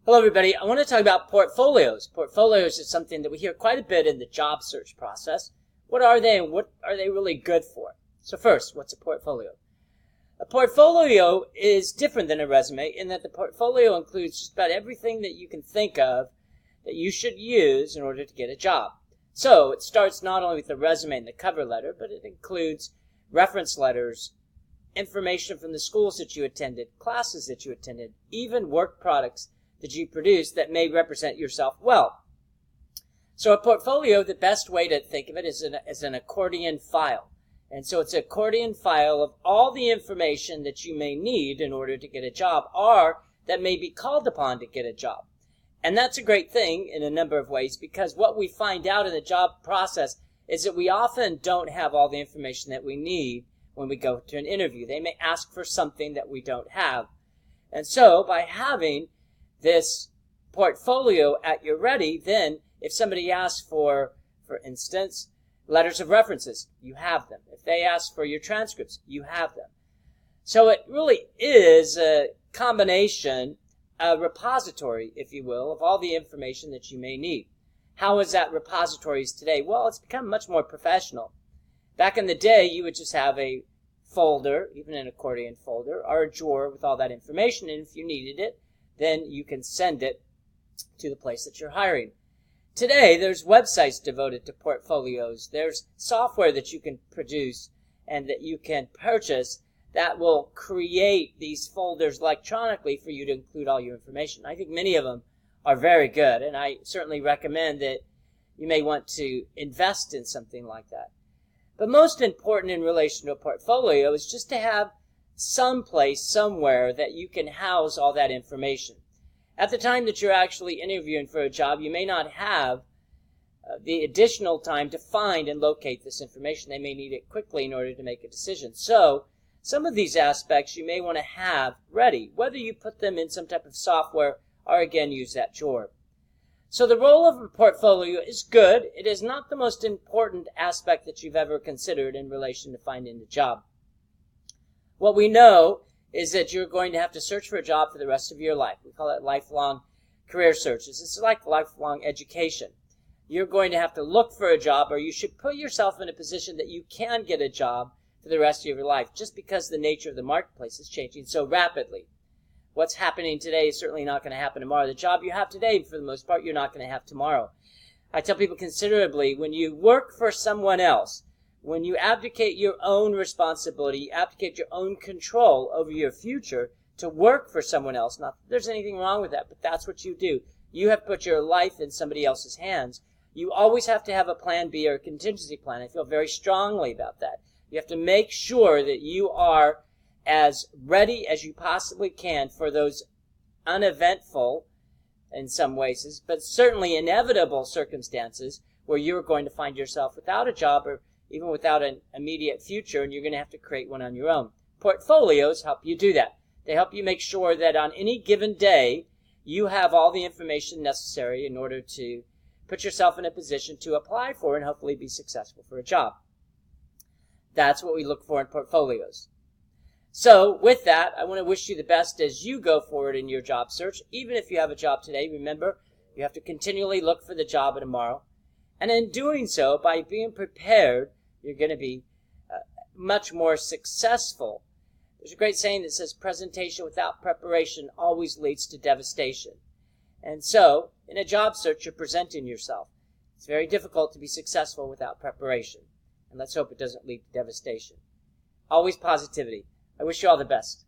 Hello everybody, I want to talk about portfolios. Portfolios is something that we hear quite a bit in the job search process. What are they and what are they really good for? So first, what's a portfolio? A portfolio is different than a resume in that the portfolio includes just about everything that you can think of that you should use in order to get a job. So it starts not only with the resume and the cover letter, but it includes reference letters, information from the schools that you attended, classes that you attended, even work products that you produce that may represent yourself well. So a portfolio, the best way to think of it is an accordion file. And so it's an accordion file of all the information that you may need in order to get a job or that may be called upon to get a job. And that's a great thing in a number of ways because what we find out in the job process is that we often don't have all the information that we need when we go to an interview. They may ask for something that we don't have. And so by having this portfolio at your ready, then if somebody asks for instance, letters of references, you have them. If they ask for your transcripts, you have them. So it really is a combination, a repository, if you will, of all the information that you may need. How is that repositories today? Well, it's become much more professional. Back in the day, you would just have a folder, even an accordion folder, or a drawer with all that information, and if you needed it, then you can send it to the place that you're hiring. Today, there's websites devoted to portfolios. There's software that you can produce and that you can purchase that will create these folders electronically for you to include all your information. I think many of them are very good, and I certainly recommend that you may want to invest in something like that. But most important in relation to a portfolio is just to have some place, somewhere that you can house all that information. At the time that you're actually interviewing for a job, you may not have the additional time to find and locate this information. They may need it quickly in order to make a decision. So some of these aspects you may want to have ready, whether you put them in some type of software or again use that drawer. So the role of a portfolio is good. It is not the most important aspect that you've ever considered in relation to finding a job. What we know is that you're going to have to search for a job for the rest of your life. We call it lifelong career searches. It's like lifelong education. You're going to have to look for a job, or you should put yourself in a position that you can get a job for the rest of your life, just because the nature of the marketplace is changing so rapidly. What's happening today is certainly not going to happen tomorrow. The job you have today, for the most part, you're not going to have tomorrow. I tell people considerably, when you work for someone else, when you abdicate your own responsibility, you abdicate your own control over your future to work for someone else. Not that there's anything wrong with that, but that's what you do. You have put your life in somebody else's hands. You always have to have a plan B or a contingency plan. I feel very strongly about that. You have to make sure that you are as ready as you possibly can for those uneventful, in some ways, but certainly inevitable circumstances where you're going to find yourself without a job or even without an immediate future, and you're going to have to create one on your own. Portfolios help you do that. They help you make sure that on any given day, you have all the information necessary in order to put yourself in a position to apply for and hopefully be successful for a job. That's what we look for in portfolios. So with that, I want to wish you the best as you go forward in your job search. Even if you have a job today, remember, you have to continually look for the job of tomorrow. And in doing so, by being prepared, you're going to be much more successful. There's a great saying that says presentation without preparation always leads to devastation. And so, in a job search, you're presenting yourself. It's very difficult to be successful without preparation. And let's hope it doesn't lead to devastation. Always positivity. I wish you all the best.